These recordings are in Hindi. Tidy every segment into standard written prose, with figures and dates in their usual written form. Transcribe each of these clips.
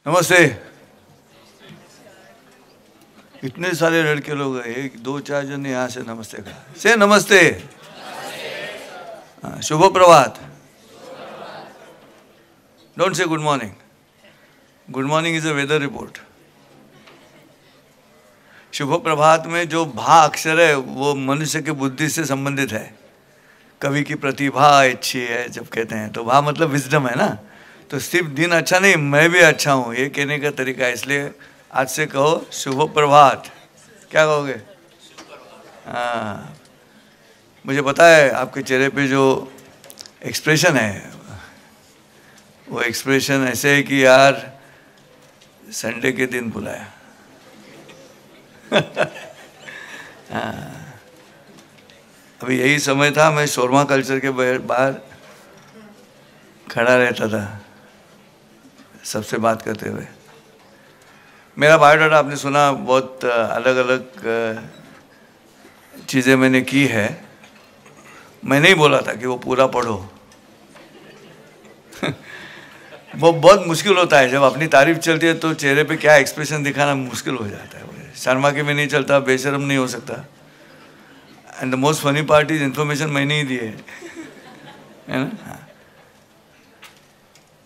नमस्ते। इतने सारे लड़के लोग हैं, एक दो चार जन यहाँ से नमस्ते कहा। से नमस्ते, शुभ प्रभात। Don't say good morning. Good morning is a weather report. शुभ प्रभात में जो भा अक्षर है वो मनुष्य की बुद्धि से संबंधित है। कवि की प्रतिभा अच्छी है जब कहते हैं तो भा मतलब विजडम है ना। तो सिर्फ दिन अच्छा नहीं, मैं भी अच्छा हूँ, ये कहने का तरीका है। इसलिए आज से कहो शुभ प्रभात। क्या कहोगे? हाँ, मुझे पता है आपके चेहरे पे जो एक्सप्रेशन है वो एक्सप्रेशन ऐसे है कि यार संडे के दिन बुलाया। हाँ, अभी यही समय था, मैं शोरमा कल्चर के बाहर खड़ा रहता था सबसे बात करते हुए। मेरा बायोडाटा आपने सुना, बहुत अलग अलग चीज़ें मैंने की है। मैं नहीं बोला था कि वो पूरा पढ़ो। वो बहुत मुश्किल होता है जब अपनी तारीफ चलती है तो चेहरे पे क्या एक्सप्रेशन दिखाना मुश्किल हो जाता है। शर्मा के में नहीं चलता, बेशर्म नहीं हो सकता। And the most funny part is information मैंने ही दी है ना।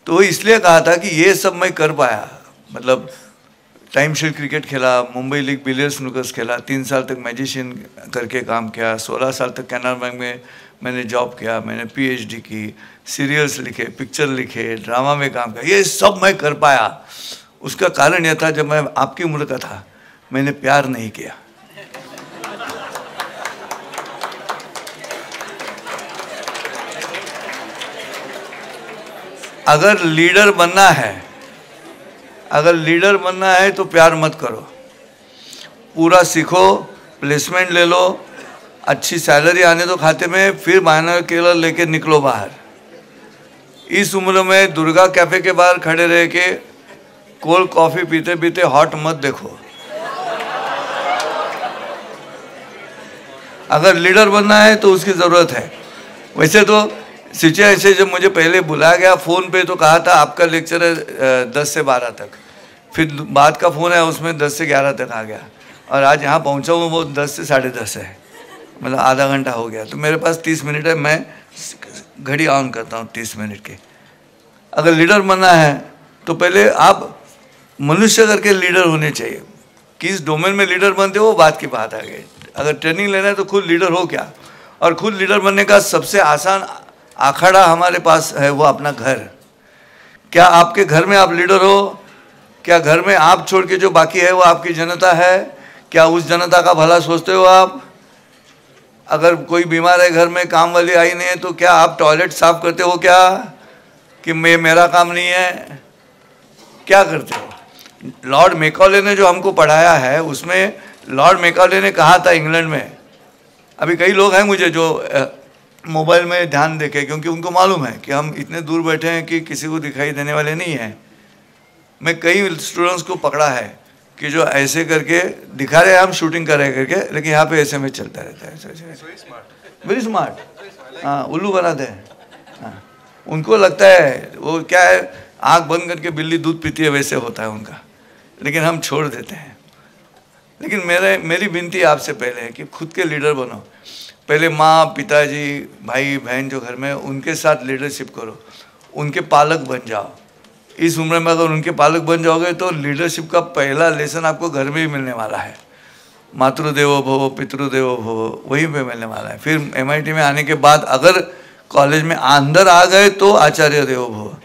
तो इसलिए कहा था कि ये सब मैं कर पाया। मतलब टाइम शीट क्रिकेट खेला, मुंबई लीग बिलियर्ड्स स्नूकर्स खेला, 3 साल तक मैजिशियन करके काम किया, 16 साल तक कैनरा बैंक में मैंने जॉब किया, मैंने पीएचडी की, सीरियल्स लिखे, पिक्चर लिखे, ड्रामा में काम किया, ये सब मैं कर पाया। उसका कारण यह था जब मैं आपकी उम्र का था मैंने प्यार नहीं किया। अगर लीडर बनना है तो प्यार मत करो। पूरा सीखो, प्लेसमेंट ले लो, अच्छी सैलरी आने दो खाते में, फिर बायनर केलर लेके निकलो बाहर। इस उम्र में दुर्गा कैफे के बाहर खड़े रह के कोल्ड कॉफी पीते पीते हॉट मत देखो। अगर लीडर बनना है तो उसकी ज़रूरत है। वैसे तो सिचुएशन जब मुझे पहले बुलाया गया फ़ोन पे तो कहा था आपका लेक्चर है 10 से 12 तक, फिर बाद का फ़ोन है उसमें 10 से 11 तक आ गया, और आज यहाँ पहुँचा हूँ वो 10 से 10:30 है, मतलब आधा घंटा हो गया। तो मेरे पास 30 मिनट है, मैं घड़ी ऑन करता हूँ 30 मिनट की। अगर लीडर बनना है तो पहले आप मनुष्य करके लीडर होने चाहिए। किस डोमेन में लीडर बनते हो वो बात की बात आ गई। अगर ट्रेनिंग लेना है तो खुद लीडर हो क्या, और खुद लीडर बनने का सबसे आसान अखाड़ा हमारे पास है, वो अपना घर। क्या आपके घर में आप लीडर हो? क्या घर में आप छोड़ के जो बाकी है वो आपकी जनता है? क्या उस जनता का भला सोचते हो आप? अगर कोई बीमार है घर में, काम वाली आई नहीं है, तो क्या आप टॉयलेट साफ करते हो क्या कि मेरा काम नहीं है? क्या करते हो? लॉर्ड मैकॉले ने जो हमको पढ़ाया है उसमें लॉर्ड मैकॉले ने कहा था इंग्लैंड में, अभी कई लोग हैं मुझे जो मोबाइल में ध्यान देके, क्योंकि उनको मालूम है कि हम इतने दूर बैठे हैं कि किसी को दिखाई देने वाले नहीं हैं। मैं कई स्टूडेंट्स को पकड़ा है कि जो ऐसे करके दिखा रहे हैं हम शूटिंग कर रहे करके, लेकिन यहाँ पे ऐसे में चलता रहता है। Very smart. हाँ, उल्लू बनाते हैं। हाँ, उनको लगता है वो क्या है, आँख बंद करके बिल्ली दूध पीती है वैसे होता है उनका, लेकिन हम छोड़ देते हैं। लेकिन मेरी विनती आपसे पहले है कि खुद के लीडर बनो। पहले माँ, पिताजी, भाई बहन जो घर में उनके साथ लीडरशिप करो, उनके पालक बन जाओ। इस उम्र में अगर उनके पालक बन जाओगे तो लीडरशिप का पहला लेसन आपको घर में ही मिलने वाला है। मातृदेवो भव, पितृदेवो भव, वहीं पे मिलने वाला है। फिर MIT में आने के बाद अगर कॉलेज में अंदर आ गए तो आचार्य देवो भव।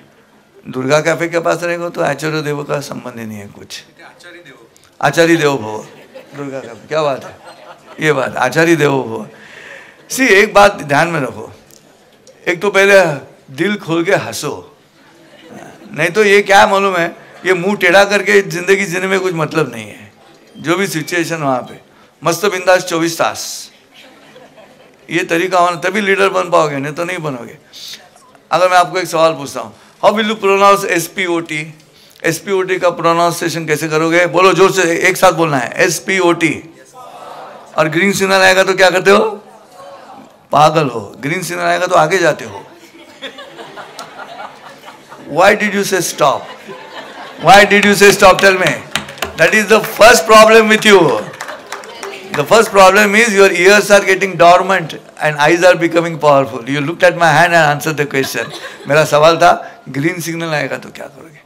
दुर्गा कैफे के पास रहेगा तो आचार्य देवो का संबंध ही नहीं है कुछ। आचार्य देवो भव, दुर्गा कैफे, क्या बात है ये बात, आचार्य देवो भव। सी एक बात ध्यान में रखो, एक तो पहले दिल खोल के हंसो, नहीं तो ये क्या मालूम है, ये मुंह टेढ़ा करके जिंदगी जीने में कुछ मतलब नहीं है। जो भी सिचुएशन वहाँ पे मस्त बिंदास 24 तास, ये तरीका होना तभी लीडर बन पाओगे, नहीं तो नहीं बनोगे। अगर मैं आपको एक सवाल पूछता हूँ, how will you pronounce SPOT? SPOT का प्रोनाउंसिएशन कैसे करोगे? बोलो जोर से, एक साथ बोलना है, SPOT। और ग्रीन सिग्नल आएगा तो क्या करते हो? पागल हो। ग्रीन सिग्नल आएगा तो आगे जाते हो। Why did you say stop? Why did you say stop? Tell me. That is the first problem with you. The first problem is your ears are getting dormant and eyes are becoming powerful. You looked at my hand and answered the question. मेरा सवाल था ग्रीन सिग्नल आएगा तो क्या करोगे?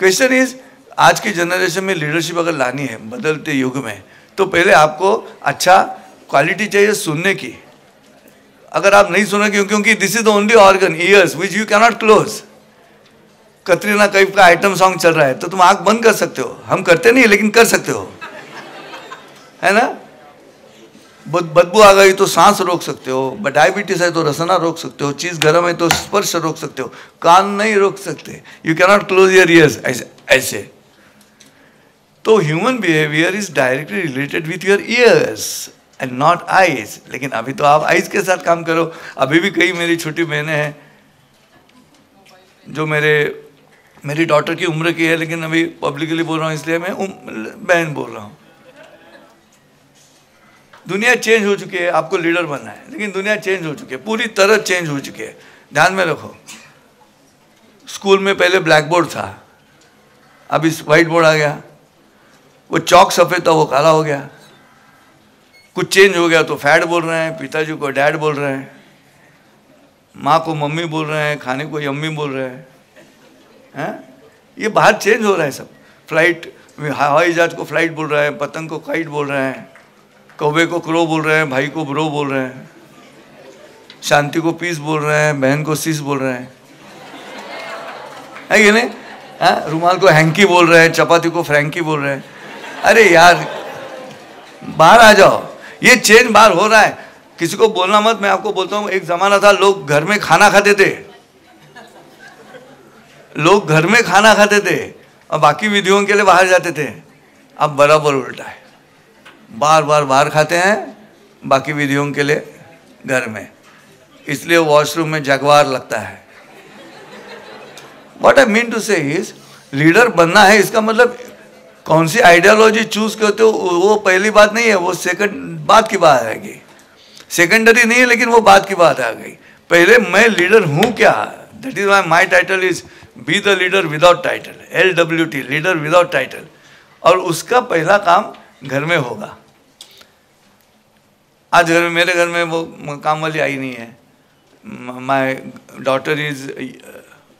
Question is, आज की जनरेशन में लीडरशिप अगर लानी है बदलते युग में, तो पहले आपको अच्छा क्वालिटी चाहिए सुनने की. अगर आप नहीं सुनोगे, क्योंकि this is the only organ, years, which you cannot close. Katrina Kaif का आइटम सॉन्ग चल रहा है तो तुम आंख बंद कर सकते हो. हम करते नहीं लेकिन कर सकते हो, है ना. बदबू आ गई तो सांस रोक सकते हो, डायबिटीज है तो रसना रोक सकते हो, चीज गर्म है तो स्पर्श रोक सकते हो, कान नहीं रोक सकते. You cannot close your ears ऐसे. तो human behaviour is directly related with your ears and not eyes. लेकिन अभी तो आप आईज के साथ काम करो. अभी भी कई मेरी छोटी बहनें हैं जो मेरी डॉटर की उम्र की है, लेकिन अभी पब्लिकली बोल रहा हूँ इसलिए मैं बहन बोल रहा हूँ. दुनिया चेंज हो चुकी है. आपको लीडर बनना है लेकिन दुनिया चेंज हो चुकी है, पूरी तरह चेंज हो चुकी है. ध्यान में रखो, स्कूल में पहले ब्लैक बोर्ड था, अभी व्हाइट बोर्ड आ गया. वो चौक सफ़ेद था वो काला हो गया. कुछ चेंज हो गया तो फैड बोल रहे हैं, पिताजी को डैड बोल रहे हैं, माँ को मम्मी बोल रहे हैं, खाने को यम्मी बोल रहे हैं. ये बाहर चेंज हो रहा है सब. फ्लाइट, हवाई जहाज को फ्लाइट बोल रहा है, पतंग को काइट बोल रहे हैं, कौवे को क्रो बोल रहे हैं, भाई को ब्रो बोल रहे हैं, शांति को पीस बोल रहे हैं, बहन को सीस बोल रहे हैं, है कि नहीं. रुमाल को हैंकी बोल रहे हैं, चपाती को फ्रैंकी बोल रहे हैं. अरे यार बाहर आ जाओ. ये चेंज बाहर हो रहा है. किसी को बोलना मत, मैं आपको बोलता हूँ. एक जमाना था लोग घर में खाना खाते थे, लोग घर में खाना खाते थे और बाकी विधियों के लिए बाहर जाते थे. अब बराबर उल्टा है. बार बार बाहर खाते हैं, बाकी विधियों के लिए घर में. इसलिए वॉशरूम में जगवार लगता है. What I mean to say is, leader बनना है इसका मतलब कौन सी आइडियोलॉजी चूज करते हो वो पहली बात नहीं है, वो सेकंड बात की बात आएगी. सेकेंडरी नहीं है लेकिन वो बात की बात आ गई. पहले मैं लीडर हूं क्या. That is why my title is be the leader without title, LWT, leader without title. और उसका पहला काम घर में होगा. आज घर में, मेरे घर में वो काम वाली आई नहीं है. माई डॉटर इज,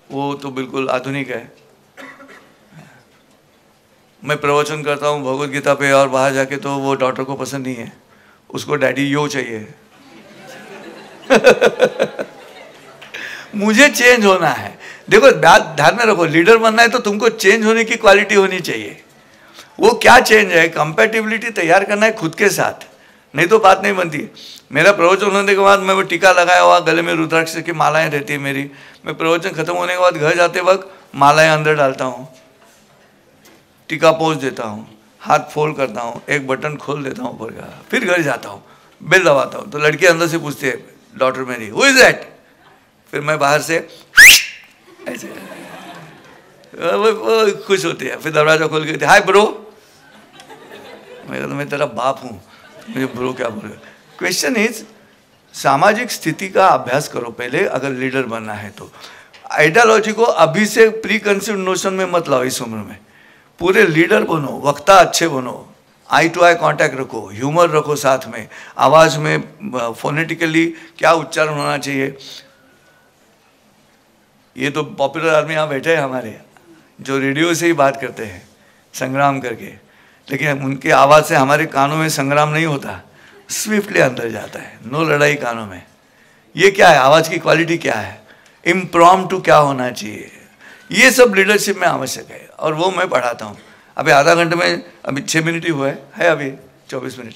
वो तो बिल्कुल आधुनिक है. मैं प्रवचन करता हूँ भगवत गीता पे और बाहर जाके तो वो डॉटर को पसंद नहीं है, उसको डैडी यो चाहिए. मुझे चेंज होना है. देखो ध्यान में रखो, लीडर बनना है तो तुमको चेंज होने की क्वालिटी होनी चाहिए. वो क्या चेंज है, कंपैटिबिलिटी तैयार करना है खुद के साथ, नहीं तो बात नहीं बनती. मेरा प्रवचन होने के बाद मैं वो टीका लगाया हुआ, गले में रुद्राक्ष की मालाएं रहती है मेरी. मैं प्रवचन खत्म होने के बाद घर जाते वक्त मालाएं अंदर डालता हूँ, टीका पोंछ देता हूँ, हाथ फोल्ड करता हूँ, एक बटन खोल देता हूँ ऊपर का, फिर घर जाता हूँ, बेल दबाता हूँ तो लड़की अंदर से पूछती है, डॉटर मेरी, हु इज दैट. फिर मैं बाहर से ऐसे, वो खुश होती है. फिर दरवाजा खोल के, हाय ब्रो. मैं कहता मैं तेरा बाप हूँ, मुझे ब्रो क्या बोले. क्वेश्चन इज, सामाजिक स्थिति का अभ्यास करो पहले अगर लीडर बनना है तो. आइडियोलॉजी को अभी से प्री कंसीव्ड नोशन में मत लाओ. इस उम्र में पूरे लीडर बनो, वक्ता अच्छे बनो, आई टू आई कांटेक्ट रखो, ह्यूमर रखो साथ में, आवाज़ में फोनेटिकली क्या उच्चारण होना चाहिए. ये तो पॉपुलर आदमी यहाँ बैठे हैं हमारे जो रेडियो से ही बात करते हैं संग्राम करके, लेकिन उनकी आवाज़ से हमारे कानों में संग्राम नहीं होता, स्विफ्टली अंदर जाता है. नो लड़ाई कानों में. ये क्या है, आवाज़ की क्वालिटी क्या है, इम्प्रॉम्प्टू क्या होना चाहिए, ये सब लीडरशिप में आवश्यक है. और वो मैं पढ़ाता हूँ. अभी आधा घंटे में, अभी 6 मिनट ही हुआ है अभी 24 मिनट.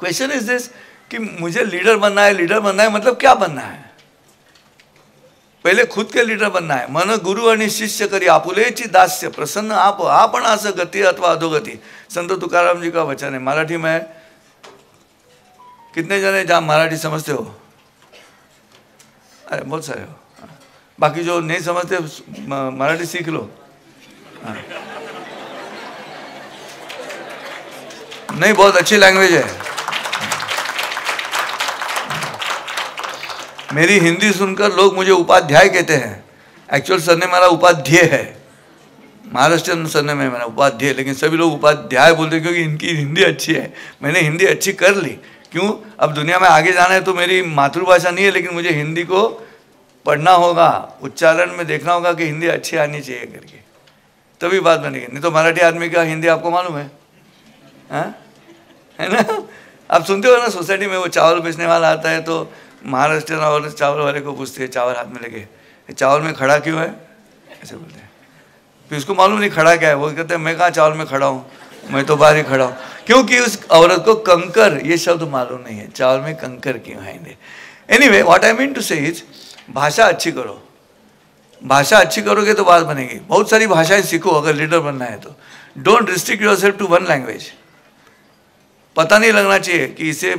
क्वेश्चन इज दिस कि मुझे लीडर बनना है. लीडर बनना है मतलब क्या बनना है. पहले खुद के लीडर बनना है. मन गुरु आणि शिष्य करी आपुलेची दास्य प्रसन्न आप आपण असं गती अथवा अधोगती. संत तुकाराम जी का वचन है. मराठी में कितने जने जहाँ मराठी समझते हो. अरे बहुत सारे हो. बाकी जो नहीं समझते मराठी सीख लो. नहीं, बहुत अच्छी लैंग्वेज है. मेरी हिंदी सुनकर लोग मुझे उपाध्याय कहते हैं. एक्चुअल सरनेम मेरा उपाध्याय है. महाराष्ट्र सरनेम में मेरा उपाध्याय, लेकिन सभी लोग उपाध्याय बोलते हैं क्योंकि इनकी हिंदी अच्छी है। मैंने हिंदी अच्छी कर ली, क्यों? अब दुनिया में आगे जाना है तो मेरी मातृभाषा नहीं है, लेकिन मुझे हिंदी को पढ़ना होगा, उच्चारण में देखना होगा कि हिंदी अच्छी आनी चाहिए करके, तभी बात बनेगी। नहीं तो मराठी आदमी का हिंदी आपको मालूम है, है ना? आप सुनते हो ना, सोसाइटी में वो चावल बेचने वाला आता है तो महाराष्ट्र और चावल वाले को पूछते हैं, चावल हाथ में लेके, चावल में खड़ा क्यों है, ऐसे बोलते हैं। फिर उसको मालूम नहीं खड़ा क्या है, वो कहते हैं मैं कहाँ चावल में खड़ा हूँ, मैं तो बाहर ही खड़ा हूँ, क्योंकि उस औरत को कंकर ये शब्द मालूम नहीं है, चावल में कंकर क्यों है। Anyway what I mean to say is, भाषा अच्छी करो, भाषा अच्छी करोगे तो बात बनेगी। बहुत सारी भाषाएं सीखो अगर लीडर बनना है तो। Don't restrict yourself to one language. पता नहीं लगना चाहिए कि इसे,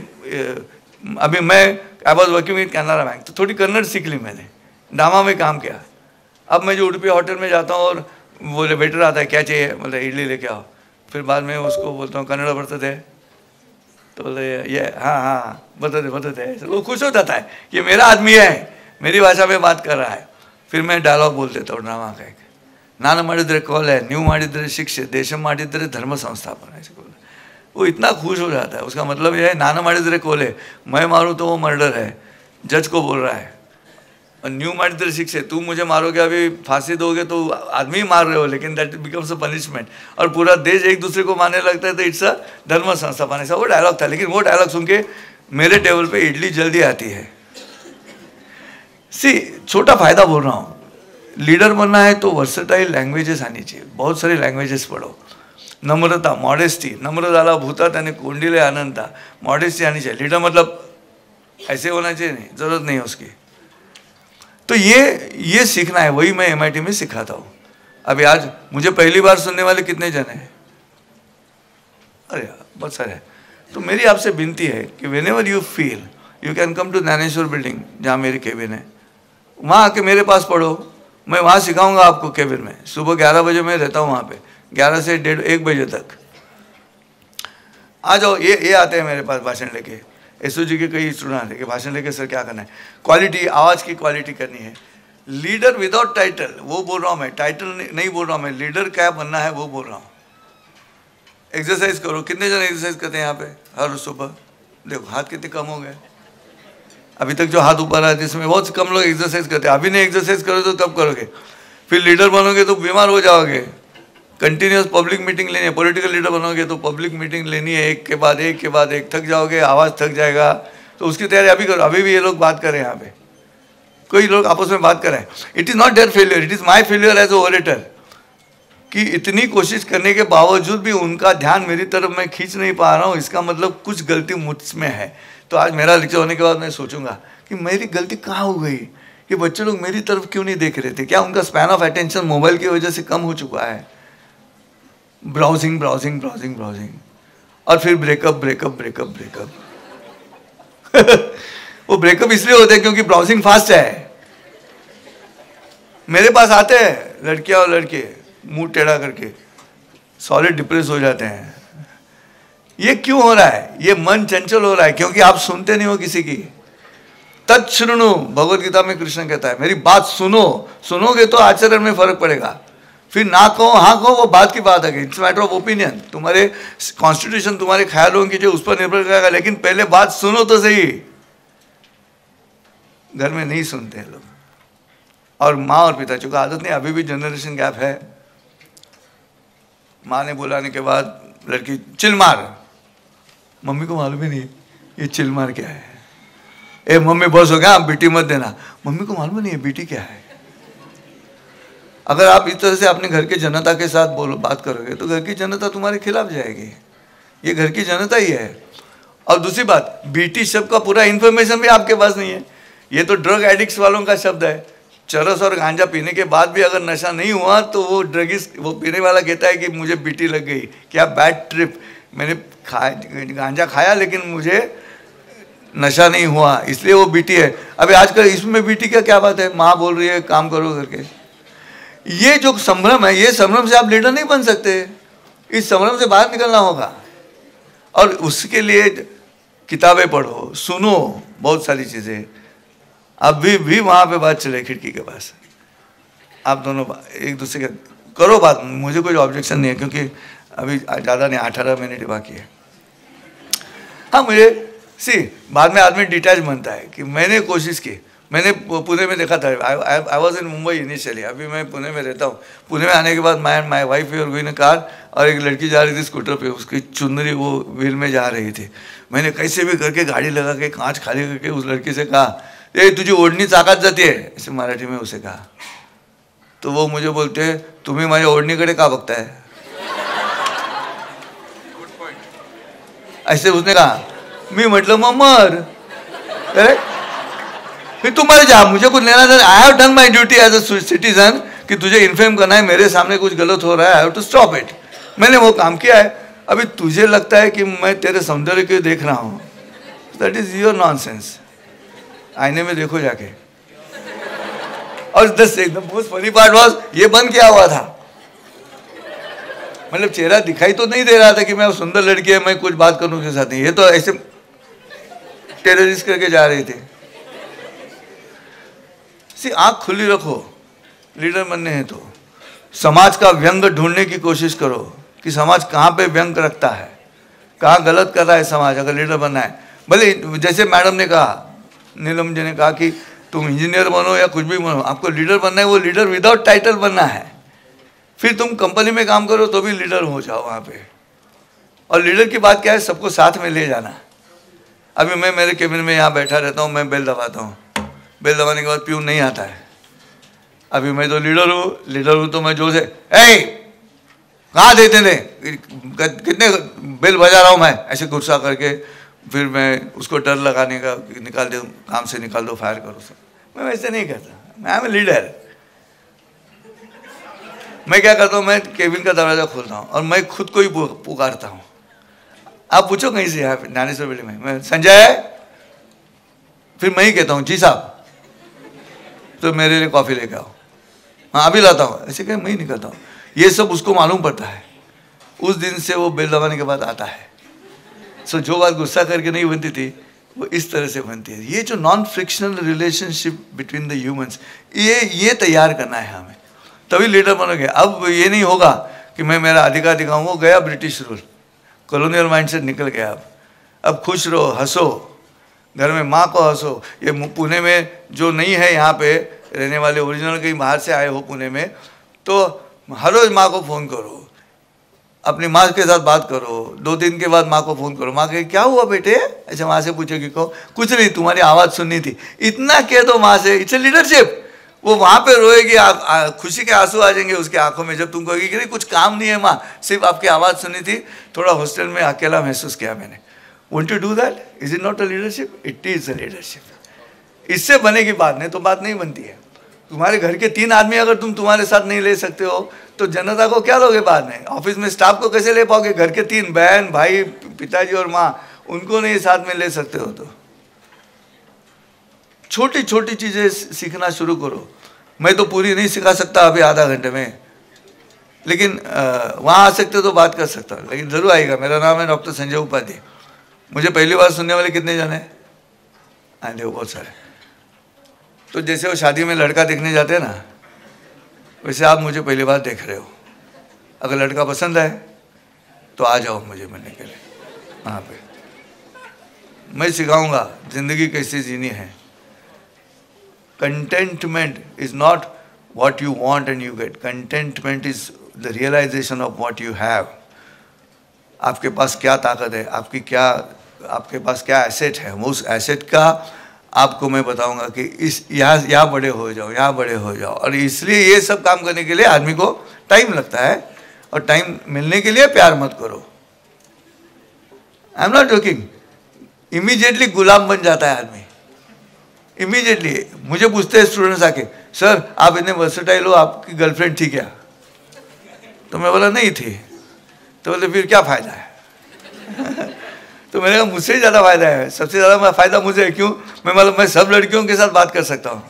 अभी मैं I was working with Canara bank, तो थोड़ी कन्नड़ सीख ली मैंने, डामा में काम किया। अब मैं जो उडुपी होटल में जाता हूँ और बोले वेटर आता है क्या चाहिए, मतलब इडली लेके आओ, फिर बाद में उसको बोलता हूँ कन्नड़ बರ್ತदे, तो बोले ये हाँ हाँ बतते, वो खुश हो जाता है कि मेरा आदमी है, मेरी भाषा में बात कर रहा है। फिर मैं डायलॉग बोल देता हूँ ड्रामा का एक, नान माडिद्रे कोले, न्यू माडिद्रे शिक्षे, देशम माडिद्रे धर्म संस्थापन, ऐसे बोले। वो इतना खुश हो जाता है, उसका मतलब यह है नाना माडिद्रे कोले, मैं मारूँ तो वो मर्डर है, जज को बोल रहा है, और न्यू माडिद्रे शिक्षे, तू मुझे मारोगे अभी फांसी दोगे तो आदमी मार रहे हो, लेकिन दैट बिकम्स अ पनिशमेंट, और पूरा देश एक दूसरे को मारने लगता है तो इट्स अ धर्म संस्थापन। ऐसा वो डायलॉग था, लेकिन वो डायलॉग सुन के मेरे टेबल पे इडली जल्दी आती है। सी, छोटा फायदा बोल रहा हूँ, लीडर बनना है तो वर्सेटाइल लैंग्वेजेस आनी चाहिए, बहुत सारी लैंग्वेजेस पढ़ो। नम्रता, मॉडेस्टी, नम्र झाला भूता त्याने कोंडीले आनंदा, मॉडेस्टी आनी चाहिए। लीडर मतलब ऐसे होना चाहिए, नहीं, जरूरत नहीं है उसकी। तो ये सीखना है, वही मैं MIT में सिखाता हूँ। अभी आज मुझे पहली बार सुनने वाले कितने जन हैं? अरे यार बहुत सारे हैं। तो मेरी आपसे विनती है कि whenever you feel you can come to Dnyaneshwar building, जहाँ मेरी केबिन है, वहाँ आके मेरे पास पढ़ो, मैं वहाँ सिखाऊंगा आपको केबिन में। सुबह 11 बजे मैं रहता हूँ वहाँ पे, 11 से 1:30 बजे तक आ जाओ। ये आते हैं मेरे पास भाषण लेके, SOG के कई स्टूडेंट लेके भाषण लेके, सर क्या करना है, क्वालिटी, आवाज़ की क्वालिटी करनी है। लीडर विदाउट टाइटल, वो बोल रहा हूँ मैं, टाइटल नहीं बोल रहा हूँ मैं, लीडर क्या बनना है वो बोल रहा हूँ। एक्सरसाइज करो, कितने जन एक्सरसाइज करते हैं यहाँ पे हर सुबह? देखो हाथ कितने कम हो गए अभी तक, जो हाथ ऊपर आए जिसमें बहुत कम लोग एक्सरसाइज करते हैं। अभी नहीं एक्सरसाइज करो तो तब करोगे, फिर लीडर बनोगे तो बीमार हो जाओगे। कंटिन्यूस पब्लिक मीटिंग लेनी है, पॉलिटिकल लीडर बनोगे तो पब्लिक मीटिंग लेनी है, एक के बाद एक, थक जाओगे, आवाज़ थक जाएगा। तो उसकी तैयारी अभी करो। अभी भी ये लोग बात करें यहाँ पे, कोई लोग आपस में बात करें, it is not their failure, it is my failure as a orator, कि इतनी कोशिश करने के बावजूद भी उनका ध्यान मेरी तरफ मैं खींच नहीं पा रहा हूँ। इसका मतलब कुछ गलती मुझ में है। तो आज मेरा लेक्चर होने के बाद मैं सोचूंगा कि मेरी गलती कहाँ हो गई, कि बच्चे लोग मेरी तरफ क्यों नहीं देख रहे थे, क्या उनका स्पैन ऑफ अटेंशन मोबाइल की वजह से कम हो चुका है? ब्राउजिंग ब्राउजिंग ब्राउजिंग ब्राउजिंग, और फिर ब्रेकअप ब्रेकअप ब्रेकअप ब्रेकअप वो ब्रेकअप इसलिए होते हैं क्योंकि ब्राउजिंग फास्ट है। मेरे पास आते हैं लड़कियां और लड़के मुंह टेढ़ा करके, सॉलिड डिप्रेस हो जाते हैं। ये क्यों हो रहा है? ये मन चंचल हो रहा है क्योंकि आप सुनते नहीं हो किसी की। तत्शृणु, भगवत गीता में कृष्ण कहता है, मेरी बात सुनो, सुनोगे तो आचरण में फर्क पड़ेगा। फिर ना कहो हाँ कहो, वो बात की बात है, इट्स मैटर ऑफ ओपिनियन। तुम्हारे कॉन्स्टिट्यूशन, तुम्हारे ख्यालों की जो उस पर निर्भर करेगा, लेकिन पहले बात सुनो तो सही। घर में नहीं सुनते हैं लोग, और माँ और पिता, चूंकि आदत नहीं, अभी भी जनरेशन गैप है। माँ ने बुलाने के बाद लड़की चिल मार, मम्मी को मालूम ही नहीं ये चिल मार क्या है। ए मम्मी बस हो गया, बीटी मत देना, मम्मी को मालूम नहीं है बीटी क्या है। अगर आप इस तरह से अपने घर के जनता के साथ बात करोगे तो घर की जनता तुम्हारे खिलाफ जाएगी। ये घर की जनता ही है। और दूसरी बात, बीटी शब्द का पूरा इन्फॉर्मेशन भी आपके पास नहीं है। ये तो ड्रग एडिक्ट्स वालों का शब्द है। चरस और गांजा पीने के बाद भी अगर नशा नहीं हुआ तो वो ड्रगिस्ट, वो पीने वाला कहता है कि मुझे बीटी लग गई, क्या बैड ट्रिप, मैंने गांजा खाया लेकिन मुझे नशा नहीं हुआ, इसलिए वो बीटी है। अभी आजकल इसमें बीटी का क्या बात है, माँ बोल रही है काम करो करके। ये जो संभ्रम है, ये संभ्रम से आप लीडर नहीं बन सकते। इस संभ्रम से बाहर निकलना होगा, और उसके लिए किताबें पढ़ो, सुनो, बहुत सारी चीज़ें। अभी भी वहाँ पे बात चले खिड़की के पास, आप दोनों एक दूसरे के करो बात, मुझे कोई ऑब्जेक्शन नहीं है, क्योंकि अभी ज़्यादा नहीं, 18 मिनट बाकी है। हाँ, मुझे बाद में आदमी डिटैच बनता है कि मैंने कोशिश की, मैंने पुणे में देखा था, I was in Mumbai initially, अभी मैं पुणे में रहता हूँ। पुणे में आने के बाद माई वाइफ और गोइंग इन कार, और एक लड़की जा रही थी स्कूटर पे, उसकी चुनरी वो व्हील में जा रही थी। मैंने कैसे भी करके गाड़ी लगा के कांच खाली करके उस लड़की से कहा, ए तुझी ओढ़नी ताकत जाती है, ऐसे मराठी में उसे कहा। तो वो मुझे बोलते, तुम्ही माझ्या ओढ़नीकडे का बघताय, ऐसे उसने कहा। मैं म्हटलं मग मर, फिर तुम मर जा, मुझे कुछ लेना था। I have done my duty as a citizen कि तुझे इन्फॉर्म करना है, मेरे सामने कुछ गलत हो रहा है, I have to stop it. मैंने वो काम किया है। अभी तुझे लगता है कि मैं तेरे सौंदर्य को देख रहा हूँ, दैट इज योर नॉनसेंस। आईने में देखो जाके। और एकदम मोस्ट फनी पार्ट वाज, ये बंद किया हुआ था, मतलब चेहरा दिखाई तो नहीं दे रहा था कि मैं सुंदर लड़की है, मैं कुछ बात करूं उसके साथ नहीं, ये तो ऐसे टेररिस्ट करके जा रही थी। आंख खुली रखो, लीडर बनने हैं तो समाज का व्यंग ढूंढने की कोशिश करो कि समाज कहाँ पे व्यंग रखता है, कहाँ गलत कर रहा है समाज, अगर लीडर बनना है। भले जैसे मैडम ने कहा, नीलम जी ने कहा कि तुम इंजीनियर बनो या कुछ भी बनो, आपको लीडर बनना है, वो लीडर विदाउट टाइटल बनना है। फिर तुम कंपनी में काम करो तो भी लीडर हो जाओ वहाँ पे। और लीडर की बात क्या है, सबको साथ में ले जाना। अभी मैं मेरे केबिन में यहाँ बैठा रहता हूँ, मैं बेल दबाता हूँ, बेल दबाने के बाद प्यून नहीं आता है। अभी मैं तो लीडर हूँ तो मैं जोर से, ए कहाँ देते थे, कितने बेल बजा रहा हूँ मैं, ऐसे गुस्सा करके फिर मैं उसको डर लगाने का, निकाल दो काम से, निकाल दो, फायर करो सब। मैं वैसे नहीं करता, मैं आई एम लीडर। मैं क्या करता हूँ, मैं केबिन का दरवाजा खोलता हूँ और मैं खुद को ही पुकारता हूँ। आप पूछो कहीं से, यहाँ पे ज्ञानेश्वर बिल्डिंग में, मैं संजय, फिर मैं ही कहता हूँ जी साहब, तो मेरे लिए कॉफ़ी लेके आओ, हाँ अभी लाता हूँ, ऐसे क्या मैं ही निकलता हूँ। ये सब उसको मालूम पड़ता है, उस दिन से वो बेल दबाने के बाद आता है। सो जो बात गुस्सा करके नहीं बनती थी, वो इस तरह से बनती है। ये जो non frictional relationship between the humans, ये तैयार करना है हमें, तभी लीडर बनोगे। अब ये नहीं होगा कि मैं मेरा अधिकार दिखाऊँ, वो गया ब्रिटिश रूल, कॉलोनियल माइंडसेट निकल गया। अब खुश रहो, हंसो, घर में माँ को हंसो। ये पुणे में जो नहीं है, यहाँ पे रहने वाले ओरिजिनल कहीं बाहर से आए हो पुणे में, तो हर रोज़ माँ को फ़ोन करो, अपनी माँ के साथ बात करो, 2 दिन के बाद माँ को फ़ोन करो, माँ कहे क्या हुआ बेटे, ऐसे माँ से पूछेगी को कुछ नहीं, तुम्हारी आवाज़ सुननी थी, इतना कह दो माँ से। It's leadership. वो वहाँ पे रोएगी, खुशी के आंसू आ जाएंगे उसके आंखों में जब तुम कहोगी कि नहीं कुछ काम नहीं है माँ, सिर्फ आपकी आवाज़ सुनी थी, थोड़ा हॉस्टल में अकेला महसूस किया मैंने। Want you do that? Is it not a leadership? It is a leadership. इससे बनेगी बात, नहीं तो बात नहीं बनती है। तुम्हारे घर के 3 आदमी अगर तुम तुम्हारे साथ नहीं ले सकते हो तो जनता को क्या लोगे बाद में? ऑफिस में स्टाफ को कैसे ले पाओगे? घर के 3 बहन भाई, पिताजी और माँ, उनको नहीं साथ में ले सकते हो। तो छोटी छोटी चीज़ें सीखना शुरू करो। मैं तो पूरी नहीं सिखा सकता अभी आधा घंटे में, लेकिन वहाँ आ सकते तो बात कर सकता हूँ, लेकिन ज़रूर आएगा। मेरा नाम है डॉक्टर संजय उपाध्याय। मुझे पहली बार सुनने वाले कितने जन हैं? आए हो बहुत सारे। तो जैसे वो शादी में लड़का देखने जाते हैं ना, वैसे आप मुझे पहली बार देख रहे हो। अगर लड़का पसंद है तो आ जाओ मुझे मिलने के लिए वहाँ पे। मैं सिखाऊंगा ज़िंदगी कैसे जीनी है। Contentment is not what you want and you get. Contentment is the realization of what you have. आपके पास क्या ताकत है, आपके पास क्या एसेट है, उस एसेट का आपको मैं बताऊंगा कि इस यहाँ बड़े हो जाओ, यहाँ बड़े हो जाओ। और इसलिए ये सब काम करने के लिए आदमी को टाइम लगता है, और टाइम मिलने के लिए प्यार मत करो। I am not joking. Immediately गुलाम बन जाता है आदमी, इमीडिएटली। मुझे पूछते हैं स्टूडेंट्स आके, सर आप इतने वर्सेटाइल हो, आपकी गर्लफ्रेंड थी क्या? तो मैं बोला नहीं थी। तो बोले फिर क्या फ़ायदा है? तो मैंने कहा मुझसे ही ज़्यादा फ़ायदा है, सबसे ज़्यादा फ़ायदा मुझे है। क्यों? मैं सब लड़कियों के साथ बात कर सकता हूँ।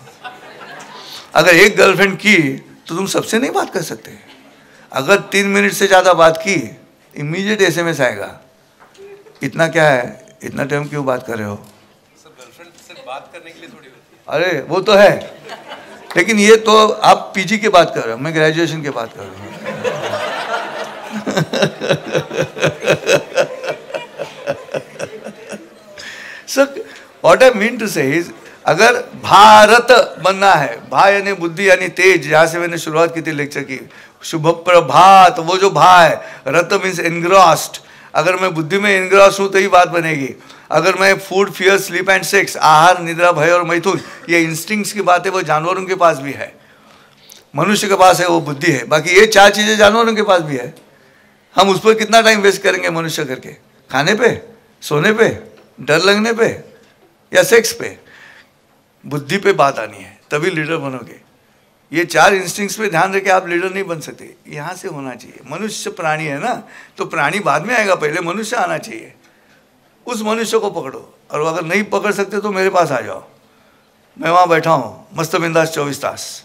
अगर एक गर्लफ्रेंड की तो तुम सबसे नहीं बात कर सकते। अगर 3 मिनट से ज़्यादा बात की, इमीडिएट SMS आएगा, इतना क्या है, इतना टाइम क्यों बात कर रहे हो? सब गर्लफ्रेंड से बात करने के लिए थोड़ी होती है। अरे वो तो है, लेकिन ये तो आप PG की बात कर रहे हो, मैं ग्रेजुएशन की बात कर रहा हूँ। So what I mean to say is, अगर भारत बनना है, भा यानी बुद्धि यानी तेज, जहाँ से मैंने शुरुआत की थी लेक्चर की, शुभ प्रभात, वो जो भा है, रत मीन्स एनग्रॉस्ड, अगर मैं बुद्धि में एनग्रॉस हूँ तो ही बात बनेगी। अगर मैं food, fear, sleep and sex, आहार, निद्रा, भय और मैथुन, ये इंस्टिंक्ट्स की बात है, वो जानवरों के पास भी है, मनुष्य के पास है, वो बुद्धि है। बाकी ये चार चीजें जानवरों के पास भी है। हम उस पर कितना टाइम वेस्ट करेंगे मनुष्य करके? खाने पे, सोने पे, डर लगने पे, या सेक्स पे? बुद्धि पे बात आनी है, तभी लीडर बनोगे। ये चार इंस्टिंक्ट्स पे ध्यान रखे, आप लीडर नहीं बन सकते। यहाँ से होना चाहिए। मनुष्य प्राणी है ना, तो प्राणी बाद में आएगा, पहले मनुष्य आना चाहिए। उस मनुष्य को पकड़ो, और अगर नहीं पकड़ सकते तो मेरे पास आ जाओ, मैं वहाँ बैठा हूँ मस्त बिंदास 24 तास।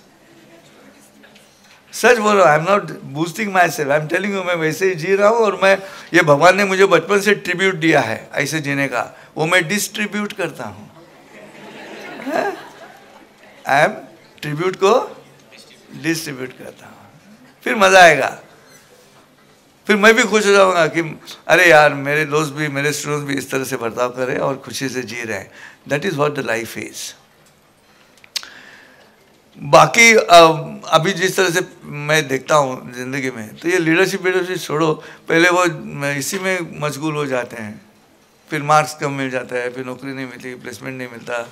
सच बोल रहा हूँ, आई am not boosting my self, I am telling you, मैं वैसे ही जी रहा हूँ। और मैं, ये भगवान ने मुझे बचपन से ट्रिब्यूट दिया है ऐसे जीने का, वो मैं डिस्ट्रीब्यूट करता हूँ। आई एम ट्रिब्यूट को डिस्ट्रीब्यूट करता हूँ, फिर मजा आएगा। फिर मैं भी खुश हो जाऊंगा कि अरे यार, मेरे दोस्त भी, मेरे स्टूडेंट्स भी इस तरह से बर्ताव कर रहे हैं और खुशी से जी रहे हैं। That is what the life is. बाकी अभी जिस तरह से मैं देखता हूँ जिंदगी में, तो ये लीडरशिप छोड़ो, पहले वो इसी में मशगूल हो जाते हैं, फिर मार्क्स कम मिल जाता है, फिर नौकरी नहीं मिलती, प्लेसमेंट नहीं मिलता,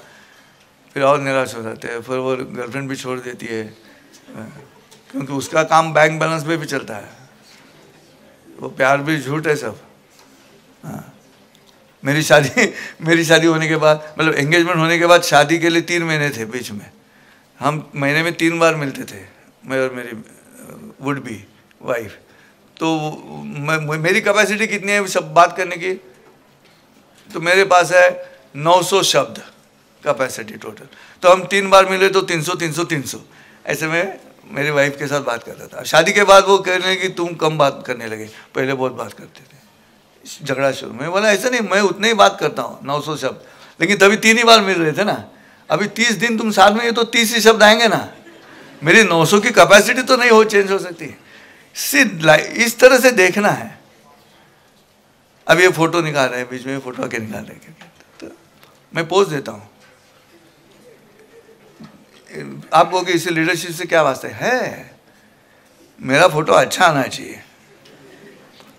फिर और निराश हो जाते हैं, फिर वो गर्लफ्रेंड भी छोड़ देती है, क्योंकि उसका काम बैंक बैलेंस पे भी चलता है, वो प्यार भी झूठ है सब। हाँ, मेरी शादी होने के बाद, मतलब एंगेजमेंट होने के बाद शादी के लिए 3 महीने थे बीच में, हम महीने में 3 बार मिलते थे, मैं और मेरी वुड बी वाइफ। तो मेरी कैपेसिटी कितनी है सब बात करने की? तो मेरे पास है 900 शब्द कैपेसिटी टोटल। तो हम 3 बार मिले तो 300 ऐसे में मेरी वाइफ के साथ बात करता था। शादी के बाद वो कह रहे हैं कि तुम कम बात करने लगे, पहले बहुत बात करते थे। झगड़ा शुरू। मैं बोला ऐसा नहीं, मैं उतने ही बात करता हूँ 900 शब्द, लेकिन तभी 3 ही बार मिल रहे थे ना। अभी 30 दिन तुम साथ में, ये तो 30 ही शब्द आएंगे ना। मेरी 900 की कैपेसिटी तो नहीं हो चेंज हो सकती। इस तरह से देखना है। अब ये फोटो निकाल रहे हैं, बीच में फोटो आके निकाल रहे हैं, तो मैं पोज देता हूँ। आपको कि इसे लीडरशिप से क्या वास्ता है? मेरा फोटो अच्छा आना चाहिए।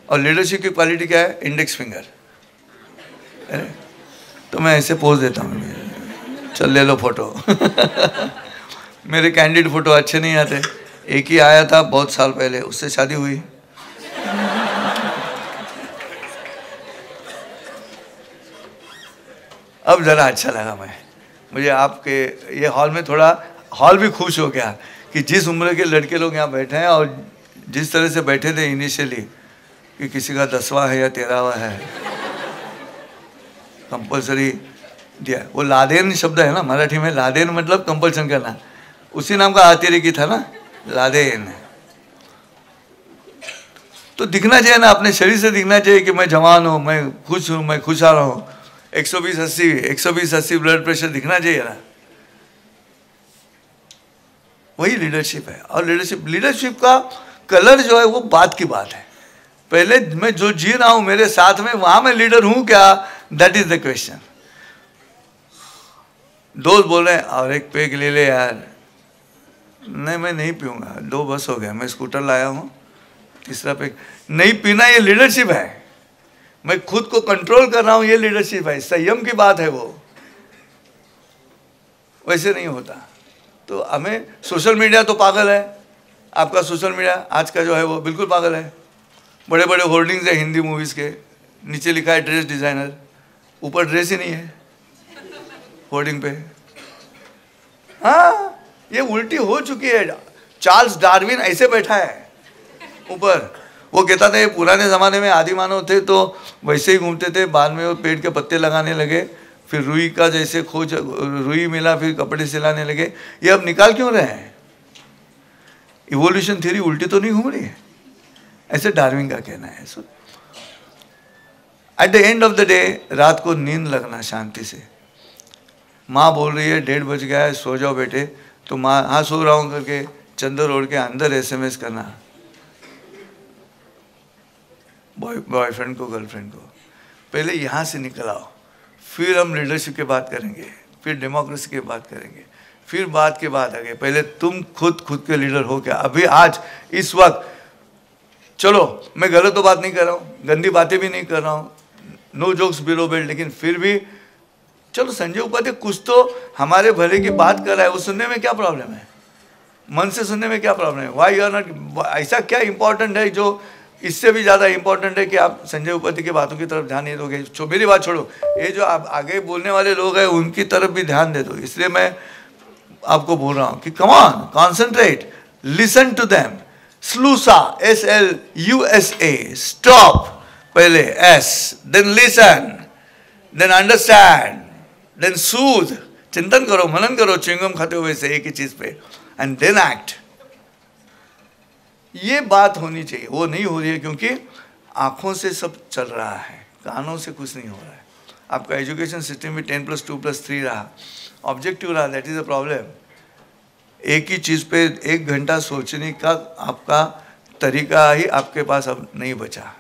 और लीडरशिप की क्वालिटी क्या है? Index finger. तो मैं ऐसे पोज देता हूँ, चल ले लो फोटो। मेरे कैंडिड फोटो अच्छे नहीं आते। एक ही आया था बहुत साल पहले, उससे शादी हुई। अब ज़रा अच्छा लगा। मुझे आपके ये हॉल में थोड़ा, हॉल भी खुश हो गया कि जिस उम्र के लड़के लोग यहाँ बैठे हैं और जिस तरह से बैठे थे इनिशियली, कि किसी का 10वां है या 13वां है, कंपलसरी दिया। वो लादेन शब्द है ना मराठी में, लादेन मतलब कंपल्सन करना। उसी नाम का आतिरे की था ना, लादेन। तो दिखना चाहिए ना, अपने शरीर से दिखना चाहिए कि मैं जवान हूँ, मैं खुश हूँ, मैं खुश आ रहा हूँ। 120-80 ब्लड प्रेशर दिखना चाहिए ना। वही लीडरशिप है। और लीडरशिप का कलर जो है वो बात की बात है। पहले मैं जो जी रहा हूं मेरे साथ में, वहां मैं लीडर हूं क्या? That is the question. दोस्त बोल रहे हैं और एक पेग ले ले यार। नहीं, मैं नहीं पीऊंगा, 2 बस हो गया। मैं स्कूटर लाया हूं, 3रा पेग नहीं पीना। ये लीडरशिप है। मैं खुद को कंट्रोल कर रहा हूं, ये लीडरशिप है। संयम की बात है वो। वैसे नहीं होता। तो हमें सोशल मीडिया तो पागल है। आपका सोशल मीडिया आज का जो है वो बिल्कुल पागल है। बड़े बड़े होर्डिंग्स है हिंदी मूवीज़ के, नीचे लिखा है ड्रेस डिज़ाइनर, ऊपर ड्रेस ही नहीं है होर्डिंग पे। हाँ, ये उल्टी हो चुकी है। चार्ल्स डार्विन ऐसे बैठा है ऊपर। वो कहता था ये पुराने ज़माने में आदि मानव थे तो वैसे ही घूमते थे, बाद में वो पेड़ के पत्ते लगाने लगे, फिर रुई का जैसे खोज, रुई मिला, फिर कपड़े सिलाने लगे। ये अब निकाल क्यों रहे हैं? इवोल्यूशन थ्योरी उल्टी तो नहीं घूम रही है? ऐसे डार्विन का कहना है। So at the end of the day, रात को नींद लगना शांति से। माँ बोल रही है 1:30 बज गया है, सो जाओ बेटे, तो माँ हाँ सो रहा हूँ करके चंदर ओढ़ के अंदर SMS करना। बॉयफ्रेंड को, गर्लफ्रेंड को, पहले यहाँ से निकल आओ, फिर हम लीडरशिप की बात करेंगे, फिर डेमोक्रेसी की बात करेंगे, फिर बात के बाद आगे। पहले तुम खुद के लीडर हो क्या? अभी आज इस वक्त, चलो मैं गलत तो बात नहीं कर रहा हूँ, गंदी बातें भी नहीं कर रहा हूँ, नो जोक्स बिलो बेल्ट, लेकिन फिर भी चलो संजय उपाध्याय कुछ तो हमारे भले की बात कर रहा है, वो सुनने में क्या प्रॉब्लम है? मन से सुनने में क्या प्रॉब्लम है? वाई आर नॉट, ऐसा क्या इंपॉर्टेंट है जो इससे भी ज़्यादा इंपॉर्टेंट है कि आप संजय उपाध्याय की बातों की तरफ ध्यान नहीं दोगे? मेरी बात छोड़ो, ये जो आप आगे बोलने वाले लोग हैं उनकी तरफ भी ध्यान दे दो। इसलिए मैं आपको बोल रहा हूँ कि come on, concentrate, listen to them. SLUSA, SLUSA, stop, पहले S, then listen, then understand, then सूद, चिंतन करो, मनन करो, च्युइंगम खाते हुए से एक ही चीज पे, एंड देन एक्ट। ये बात होनी चाहिए, वो नहीं हो रही है क्योंकि आंखों से सब चल रहा है, कानों से कुछ नहीं हो रहा है। आपका एजुकेशन सिस्टम भी 10+2+3 रहा, ऑब्जेक्टिव रहा, दैट इज अ प्रॉब्लम। एक ही चीज पे 1 घंटा सोचने का आपका तरीका ही आपके पास अब नहीं बचा।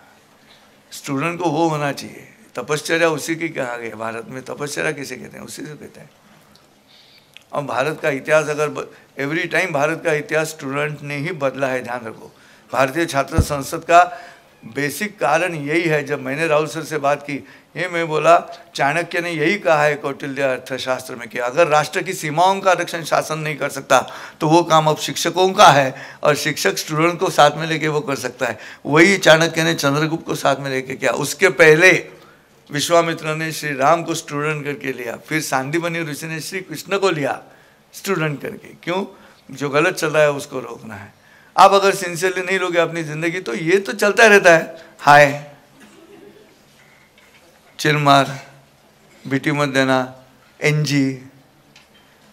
स्टूडेंट को वो होना चाहिए, तपश्चर्या उसी की कहा गया। भारत में तपश्चर्या किसे कहते हैं? उसी से कहते हैं। और भारत का इतिहास अगर एवरी टाइम भारत का इतिहास स्टूडेंट ने ही बदला है, ध्यान रखो। भारतीय छात्र संसद का बेसिक कारण यही है। जब मैंने राहुल सर से बात की, ये मैं बोला चाणक्य ने यही कहा है कौटिल्य अर्थशास्त्र में कि अगर राष्ट्र की सीमाओं का रक्षण शासन नहीं कर सकता तो वो काम अब शिक्षकों का है, और शिक्षक स्टूडेंट को साथ में लेके वो कर सकता है। वही चाणक्य ने चंद्रगुप्त को साथ में लेके किया। उसके पहले विश्वामित्र ने श्री राम को स्टूडेंट करके लिया, फिर सांदीपनि ऋषि ने श्री कृष्ण को लिया स्टूडेंट करके। क्यों? जो गलत चल रहा है उसको रोकना है। आप अगर सिंसियरली नहीं लोगे अपनी जिंदगी तो ये तो चलता रहता है, हाय चिल मार, बीटी मत देना, NG,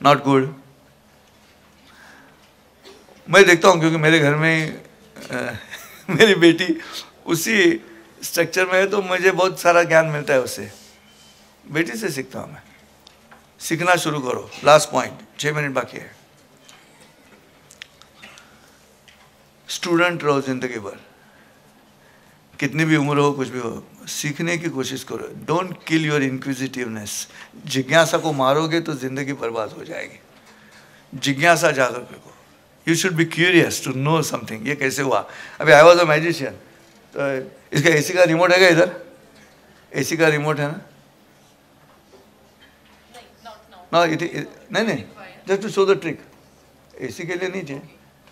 नॉट गुड। मैं देखता हूँ क्योंकि मेरे घर में मेरी बेटी उसी स्ट्रक्चर में है, तो मुझे बहुत सारा ज्ञान मिलता है उससे। बेटी से सीखता हूँ मैं। सीखना शुरू करो। लास्ट पॉइंट, 6 मिनट बाकी है। स्टूडेंट रहो जिंदगी भर, कितनी भी उम्र हो, कुछ भी हो, सीखने की कोशिश करो। Don't kill your inquisitiveness. जिज्ञासा को मारोगे तो जिंदगी बर्बाद हो जाएगी। जिज्ञासा जागरूक रखो। You should be curious to know something. ये कैसे हुआ? अभी आई वॉज अ मैजिशियन, तो इसका AC का रिमोट है क्या इधर? AC का रिमोट है ना? नहीं, just to show the trick. AC के लिए नहीं चाहिए,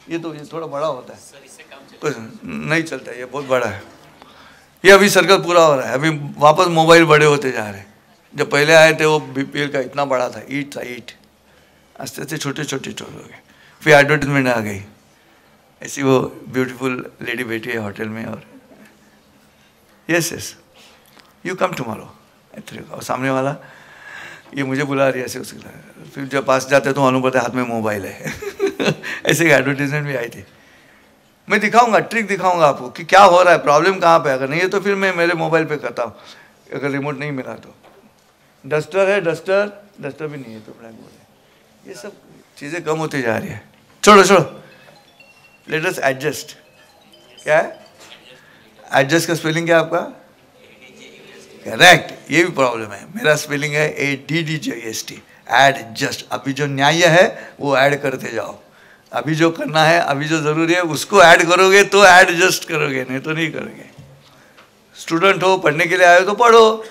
ये थोड़ा बड़ा होता है, कुछ नहीं चलता, ये बहुत बड़ा है। ये अभी सर्कल पूरा हो रहा है, अभी वापस मोबाइल बड़े होते जा रहे हैं। जब पहले आए थे वो BPL का इतना बड़ा था, ईट था, ईट, आस्ते आस्ते छोटे छोटे हो गए। फिर एडवर्टीजमेंट आ गई, ऐसी वो ब्यूटीफुल लेडी बैठी है होटल में, और yes you come tomorrow at 3 और सामने वाला ये मुझे बुला रही है ऐसे उसके। फिर जब पास जाते तो मालूम पड़ता है हाथ में मोबाइल है। ऐसे एडवर्टीजमेंट भी आई थी। मैं दिखाऊंगा, ट्रिक दिखाऊंगा आपको कि क्या हो रहा है, प्रॉब्लम कहाँ पे। अगर नहीं है तो फिर मैं मेरे मोबाइल पे करता हूँ, अगर रिमोट नहीं मिला तो। डस्टर है, डस्टर भी नहीं है तो ब्लैक बोर्ड है। ये सब चीज़ें कम होती जा रही है। छोड़ो, लेट अस एडजस्ट। क्या है एडजस्ट का स्पेलिंग? क्या आपका? करेक्ट, ये भी प्रॉब्लम है। मेरा स्पेलिंग है ADDJST, एडजस्ट। अभी जो न्याय है वो ऐड करते जाओ। अभी जो करना है, अभी जो जरूरी है उसको ऐड करोगे तो एडजस्ट करोगे, नहीं तो नहीं करोगे। स्टूडेंट हो, पढ़ने के लिए आए हो तो पढ़ो।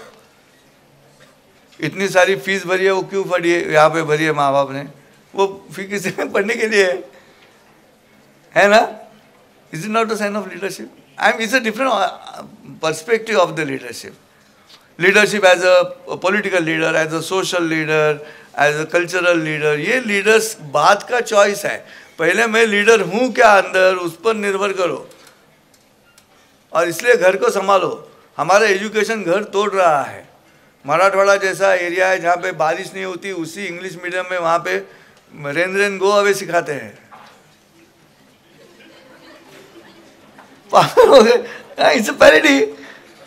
इतनी सारी फीस भरी है, वो क्यों भरी है? यहाँ पे भरी है माँ बाप ने, वो फी किसी में पढ़ने के लिए है ना? Is it not a sign of leadership? It's a different perspective of the leadership. Leadership as a political leader, as a social leader, as a cultural leader, ये लीडर्स बात का चॉइस है। पहले मैं लीडर हूँ क्या अंदर, उस पर निर्भर करो। और इसलिए घर को संभालो। हमारा एजुकेशन घर तोड़ रहा है। मराठवाड़ा जैसा एरिया है जहाँ पे बारिश नहीं होती, उसी इंग्लिश मीडियम में वहाँ पे रेन गो अवे सिखाते हैं। इट्स पैरेडी।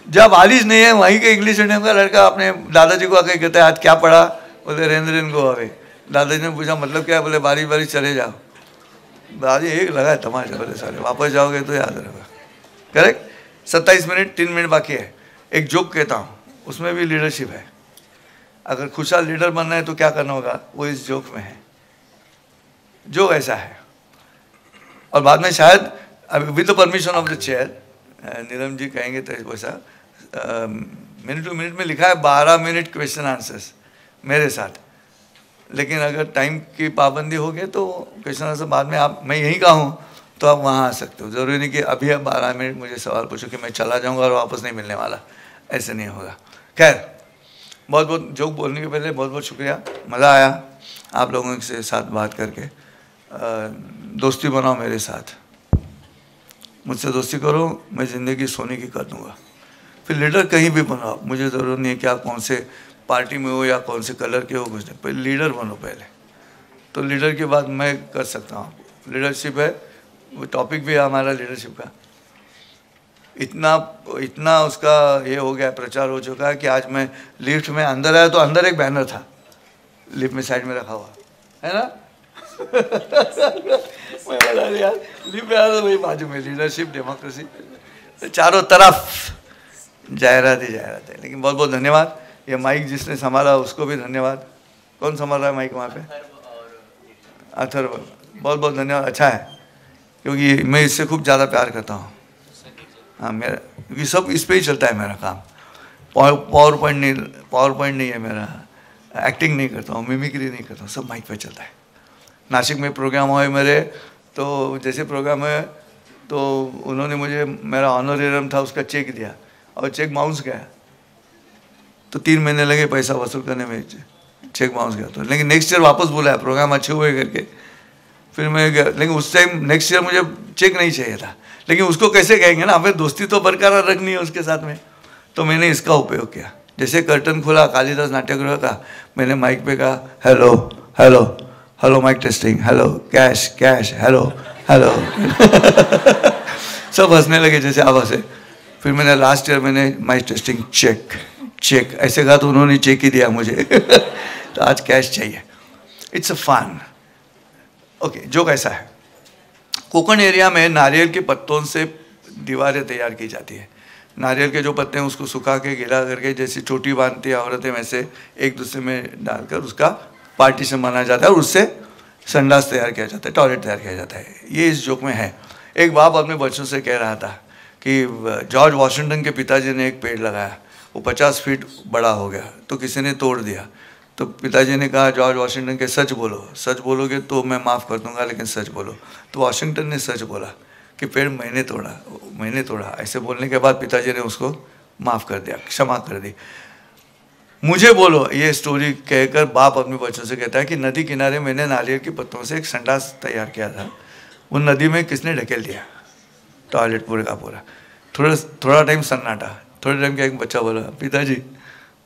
जब बारिश नहीं है, वहीं के इंग्लिश मीडियम का लड़का अपने दादाजी को आके कहता है आज क्या पढ़ा? बोले रेन गो अवे। दादाजी ने पूछा मतलब क्या है? बोले बारिश चले जाओ। दादाजी एक लगा है तमाशा, बोले सारे वापस जाओगे तो याद रहेगा। करेक्ट। 27 मिनट 3 मिनट बाकी है, एक जोक कहता हूँ, उसमें भी लीडरशिप है। अगर खुशहाल लीडर बनना है तो क्या करना होगा, वो इस जोक में है। जो ऐसा है, और बाद में शायद with the permission of the chair Neelam ji कहेंगे तो वैसा मिनट टू मिनट में लिखा है 12 मिनट क्वेश्चन आंसर्स मेरे साथ। लेकिन अगर टाइम की पाबंदी हो गई तो क्वेश्चन आंसर बाद में आप, मैं यहीं का हूँ तो आप वहाँ आ सकते हो। ज़रूरी नहीं कि अभी आप 12 मिनट मुझे सवाल पूछो कि मैं चला जाऊँगा और वापस नहीं मिलने वाला, ऐसे नहीं होगा। खैर, बहुत बहुत जोक बोलने के पहले बहुत बहुत शुक्रिया, मज़ा आया आप लोगों के साथ बात करके। दोस्ती बनाओ मेरे साथ, मुझसे दोस्ती करो, मैं ज़िंदगी सोने की कर दूँगा। फिर लीडर कहीं भी बनाओ, मुझे ज़रूरत नहीं है कि आप कौन से पार्टी में हो या कौन से कलर के हो, कुछ नहीं, पहले लीडर बनो पहले, तो लीडर के बाद मैं कर सकता हूँ आपको। लीडरशिप है, वो टॉपिक भी है हमारा लीडरशिप का। इतना उसका ये हो गया, प्रचार हो चुका है कि आज मैं लिफ्ट में अंदर आया तो अंदर एक बैनर था लिफ्ट में साइड में रखा हुआ है ना मैं बोला यार लिफ्ट में आया तो वही बाजू में लीडरशिप डेमोक्रेसी, तो चारों तरफ जाहिरात ही जाहिरात है। लेकिन बहुत बहुत धन्यवाद, ये माइक जिसने संभाला उसको भी धन्यवाद। कौन संभाल रहा है माइक वहाँ पे? अथर्व, बहुत बहुत धन्यवाद। अच्छा है, क्योंकि मैं इससे खूब ज़्यादा प्यार करता हूँ। हाँ, मेरा क्योंकि सब इस पे ही चलता है मेरा काम। पावर पॉइंट नहीं है मेरा, एक्टिंग नहीं करता हूँ, मिमिक्री नहीं करता हूँ, सब माइक पे चलता है। नासिक में प्रोग्राम हुए मेरे, तो जैसे प्रोग्राम है तो उन्होंने मुझे, मेरा ऑनरेरियम था उसका चेक दिया और चेक बाउंस गया, तो 3 महीने लगे पैसा वसूल करने में, चेक बाउंस गया। तो लेकिन नेक्स्ट ईयर वापस बुलाया, प्रोग्राम अच्छे हुए करके, फिर मैं गया। लेकिन उस टाइम नेक्स्ट ईयर मुझे चेक नहीं चाहिए था, लेकिन उसको कैसे कहेंगे ना, हमें दोस्ती तो बरकरार रखनी है उसके साथ में। तो मैंने इसका उपयोग किया। जैसे कर्टन खुला कालिदास नाट्यगृह का, मैंने माइक पे कहा hello hello hello, mic testing, hello cash cash, hello hello सब हंसने लगे जैसे आप हंसे। फिर मैंने लास्ट ईयर मैंने माइक टेस्टिंग चेक चेक ऐसे कहा तो उन्होंने चेक ही दिया मुझे तो आज कैश चाहिए। It's a fun. ओके, जो कैसा है, कोकण एरिया में नारियल के पत्तों से दीवारें तैयार की जाती है। नारियल के जो पत्ते हैं उसको सुखा के गीला करके, जैसे चोटी बांधती है औरतें वैसे एक दूसरे में डालकर उसका पार्टीशन बनाया जाता है और उससे संडास तैयार किया जाता है, टॉयलेट तैयार किया जाता है। ये इस जोक में है। एक बाप अपने बच्चों से कह रहा था कि जॉर्ज वॉशिंगटन के पिताजी ने एक पेड़ लगाया, वो 50 फीट बड़ा हो गया, तो किसी ने तोड़ दिया। तो पिताजी ने कहा जॉर्ज वॉशिंगटन के सच बोलो, सच बोलोगे तो मैं माफ़ कर दूंगा, लेकिन सच बोलो। तो वॉशिंगटन ने सच बोला कि पेड़ मैंने तोड़ा। ऐसे बोलने के बाद पिताजी ने उसको माफ़ कर दिया, क्षमा कर दी। मुझे बोलो, ये स्टोरी कहकर बाप अपने बच्चों से कहता है कि नदी किनारे मैंने नारियल के पत्तों से एक संडास तैयार किया था, वो नदी में किसने ढकेल दिया, टॉयलेट पूरे का पूरा। थोड़ा टाइम सन्नाटा, थोड़े टाइम का एक बच्चा बोला पिताजी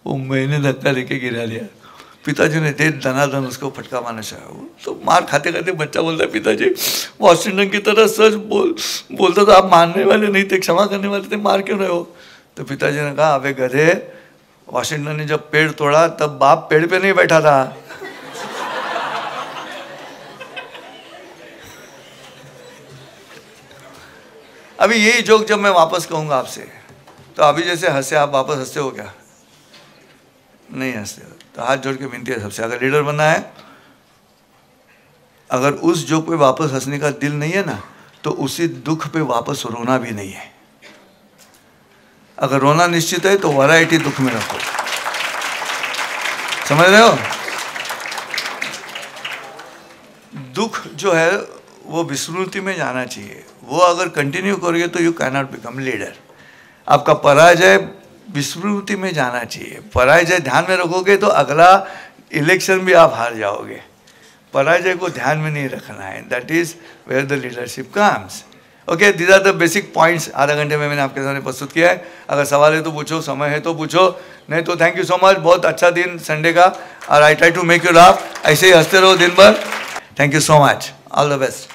वो मैंने धक्का देके गिरा दिया। पिताजी ने दे दनादन उसको फटका मारना चाहा। तो मार खाते खाते बच्चा बोलता है पिताजी वॉशिंगटन की तरह सच बोलता तो आप मारने वाले नहीं थे, क्षमा करने वाले थे, मार क्यों रहे हो? तो पिताजी ने कहा अबे गधे, वॉशिंगटन ने जब पेड़ तोड़ा तब बाप पेड़ पे नहीं बैठा था। अभी यही जोक जब मैं वापस कहूंगा आपसे, तो अभी जैसे हंसे आप वापस हंसते हो क्या? नहीं हंसते हो। तो हाथ जोड़ के विनती है सबसे, अगर लीडर बनना है, अगर उस जोक पे वापस हंसने का दिल नहीं है ना, तो उसी दुख पे वापस रोना भी नहीं है। अगर रोना निश्चित है तो वैरायटी दुख में रखो, समझ रहे हो? दुख जो है वो विस्मृति में जाना चाहिए, वो अगर कंटिन्यू करोगे तो you can not become leader. आपका पराजय विस्मृति में जाना चाहिए। पराजय ध्यान में रखोगे तो अगला इलेक्शन भी आप हार जाओगे। पराजय को ध्यान में नहीं रखना है, that is where the leadership comes. Okay, these are the basic points. आधा घंटे में मैंने आपके सामने प्रस्तुत किया है। अगर सवाल है तो पूछो, समय है तो पूछो, नहीं तो थैंक यू सो मच। बहुत अच्छा दिन संडे का, और I try to make you laugh. ऐसे ही हंसते रहो दिन भर। Thank you so much, all the best.